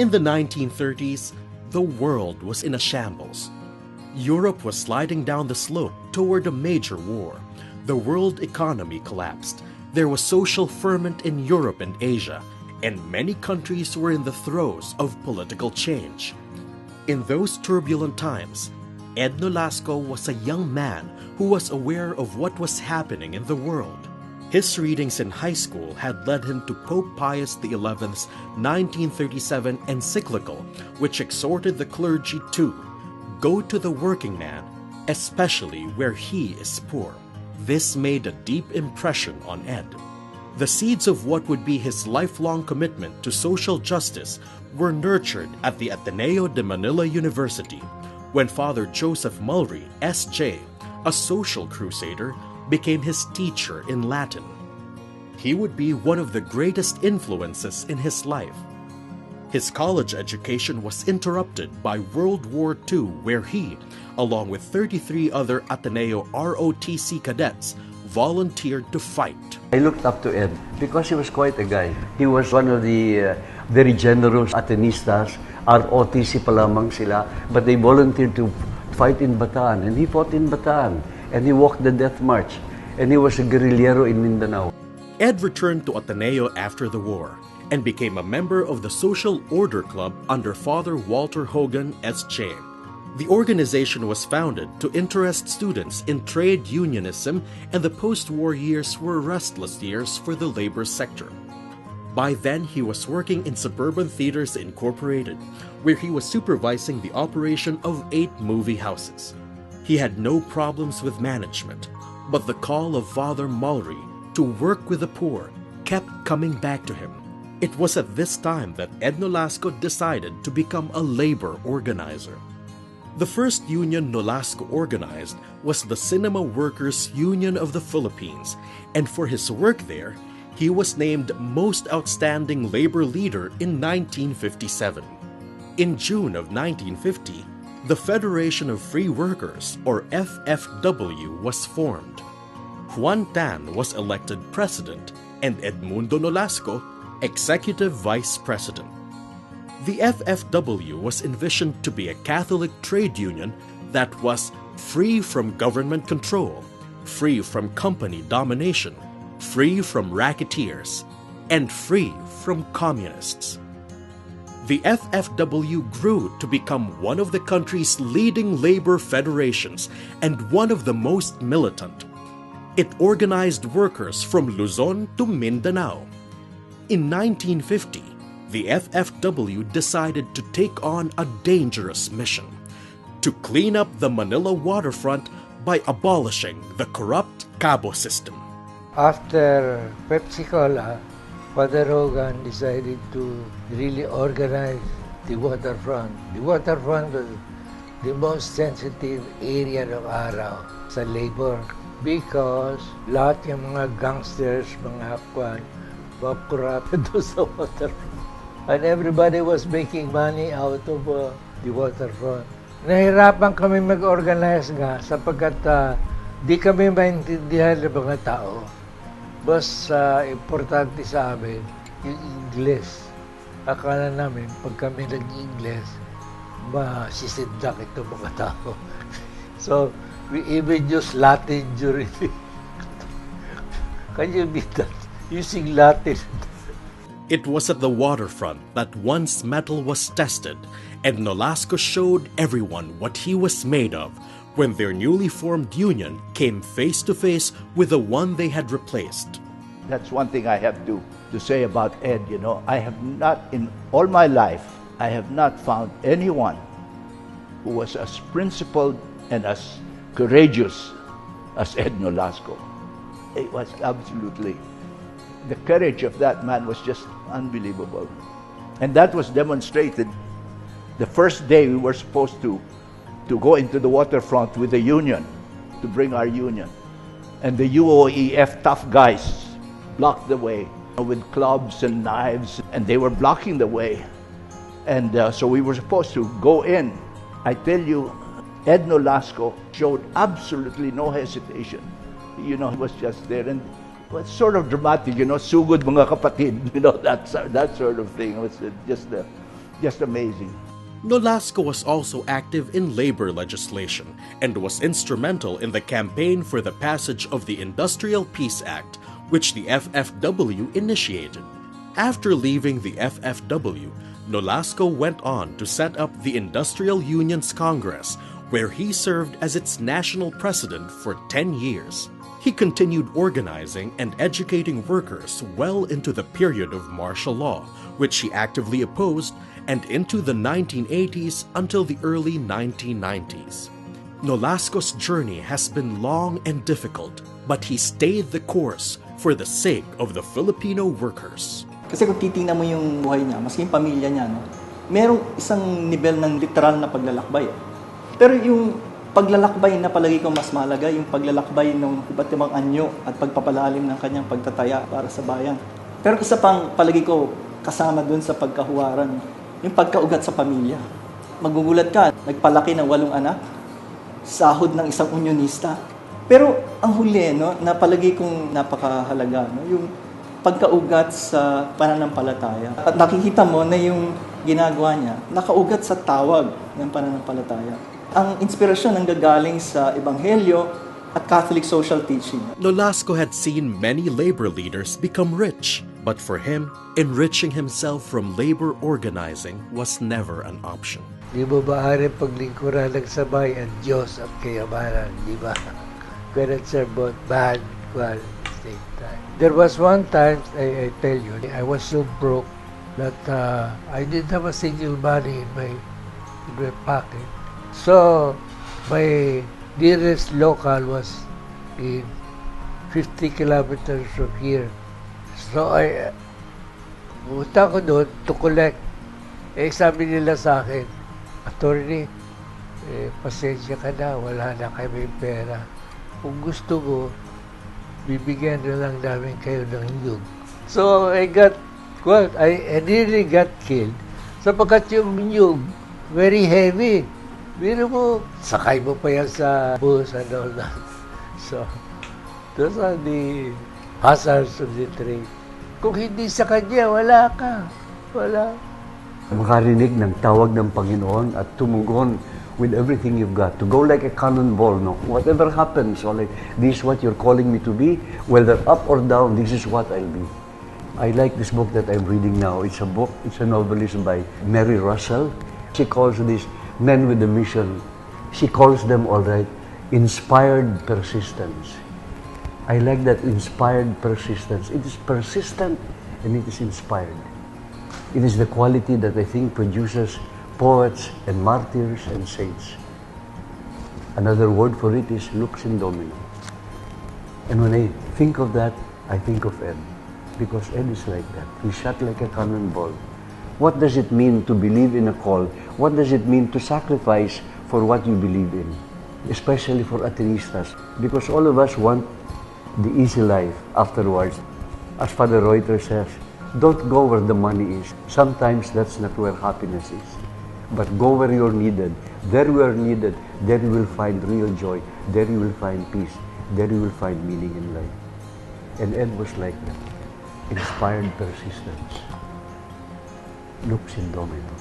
In the 1930s, the world was in a shambles. Europe was sliding down the slope toward a major war. The world economy collapsed. There was social ferment in Europe and Asia, and many countries were in the throes of political change. In those turbulent times, Ed Nolasco was a young man who was aware of what was happening in the world. His readings in high school had led him to Pope Pius XI's 1937 encyclical, which exhorted the clergy to go to the working man, especially where he is poor. This made a deep impression on Ed. The seeds of what would be his lifelong commitment to social justice were nurtured at the Ateneo de Manila University, when Father Joseph Mulry, S.J., a social crusader, became his teacher in Latin. He would be one of the greatest influences in his life. His college education was interrupted by World War II, where he, along with 33 other Ateneo ROTC cadets, volunteered to fight. I looked up to Ed because he was quite a guy. He was one of the very generous Atenistas. ROTC pa lamang sila, but they volunteered to fight in Bataan, and he fought in Bataan, and he walked the death march, and he was a guerrillero in Mindanao. Ed returned to Ateneo after the war and became a member of the Social Order Club under Father Walter Hogan, S.J. The organization was founded to interest students in trade unionism, and the post-war years were restless years for the labor sector. By then, he was working in Suburban Theaters Incorporated, where he was supervising the operation of 8 movie houses. He had no problems with management, but the call of Father Mulry to work with the poor kept coming back to him. It was at this time that Ed Nolasco decided to become a labor organizer. The first union Nolasco organized was the Cinema Workers Union of the Philippines, and for his work there, he was named Most Outstanding Labor Leader in 1957. In June of 1950, the Federation of Free Workers, or FFW, was formed. Juan Tan was elected president and Edmundo Nolasco executive vice president. The FFW was envisioned to be a Catholic trade union that was free from government control, free from company domination, free from racketeers, and free from communists. The FFW grew to become one of the country's leading labor federations and one of the most militant. It organized workers from Luzon to Mindanao. In 1950, the FFW decided to take on a dangerous mission: to clean up the Manila waterfront by abolishing the corrupt Cabo system. After Pepsi Cola, Father Hogan decided to really organize the waterfront. The waterfront was the most sensitive area ng araw sa labor because lahat yung mga gangsters, mga corrupt doon sa waterfront. And everybody was making money out of the waterfront. Nahirapan kami mag-organize nga sapagkat di kami maintindihan ng mga tao. Basta importante sa amin yung English. Akala namin pag kami nag-English, masisiddak ito mga tao. So, we even use Latin during the... Can you beat that? Using Latin. It was at the waterfront that once metal was tested, and Nolasco showed everyone what he was made of when their newly formed union came face to face with the one they had replaced. That's one thing I have to say about Ed. You know, I have not, in all my life, I have not found anyone who was as principled and as courageous as Ed Nolasco. It was absolutely... The courage of that man was just unbelievable. And that was demonstrated the first day we were supposed to go into the waterfront with the union, to bring our union. And the UOEF tough guys blocked the way with clubs and knives, and they were blocking the way. And so we were supposed to go in. I tell you, Ed Nolasco showed absolutely no hesitation. You know, he was just there. And it was sort of dramatic, you know, sugod mga kapatid, you know, that sort of thing. It was just just amazing. Nolasco was also active in labor legislation and was instrumental in the campaign for the passage of the Industrial Peace Act, which the FFW initiated. After leaving the FFW, Nolasco went on to set up the Industrial Unions Congress, where he served as its national president for 10 years. He continued organizing and educating workers well into the period of martial law, which he actively opposed, and into the 1980s until the early 1990s. Nolasco's journey has been long and difficult, but he stayed the course for the sake of the Filipino workers. Kasi kung titingnan mo yung buhay niya, maski yung pamilya niya, no, merong isang nivel ng literal na paglalakbay. Pero yung paglalakbay na palagi ko mas mahalaga, yung paglalakbay ng iba't ibang anyo at pagpapalalim ng kanyang pagtataya para sa bayan. Pero isa pang palagi ko kasama dun sa pagkahuwaran, yung pagkaugat sa pamilya. Magugulat ka, nagpalaki ng 8 anak, sahod ng isang unionista. Pero ang huli, no, na palagi kong napakahalaga, no, yung pagkaugat sa pananampalataya. At nakikita mo na yung ginagawa niya, nakaugat sa tawag ng pananampalataya. Ang inspirasyon ang gagaling sa Ebanghelyo at Catholic social teaching. Nolasco had seen many labor leaders become rich, but for him, enriching himself from labor organizing was never an option. Di ba maaari paglingkuran ng sabay ang Diyos at kayamanan, di ba? Cannot serve both bad while at the same time. There was one time, I tell you, I was so broke that I didn't have a single money in my pocket. So, my nearest local was in 50 kilometers from here. So, pumunta ko doon to collect. Sabi nila sa akin, attorney, pasensya ka na, wala na kami pera. Kung gusto mo, bibigyan na lang namin kayo ng nyug. So, I nearly got killed. Sapagkat yung nyug, very heavy. Biro mo, sakay mo pa yan sa bus and all that. So, those are the hazards of the trade. Kung hindi sa kanya, wala ka. Wala. Makarinig ng tawag ng Panginoon at tumugon with everything you've got. To go like a cannonball, no? Whatever happens, or like, this is what you're calling me to be, whether up or down, this is what I'll be. I like this book that I'm reading now. It's a novelist by Mary Russell. She calls this men with a mission. She calls them, all right, inspired persistence. I like that inspired persistence. It is persistent and it is inspired. It is the quality that I think produces poets and martyrs and saints. Another word for it is lux in domino. And when I think of that, I think of Ed. Because Ed is like that. He's shot like a cannonball. What does it mean to believe in a call? What does it mean to sacrifice for what you believe in? Especially for Atenistas. Because all of us want the easy life afterwards. As Father Reuter says, don't go where the money is. Sometimes that's not where happiness is. But go where you're needed. There you are needed. There you will find real joy. There you will find peace. There you will find meaning in life. And Ed was like that. Inspired persistence. Lux in domino.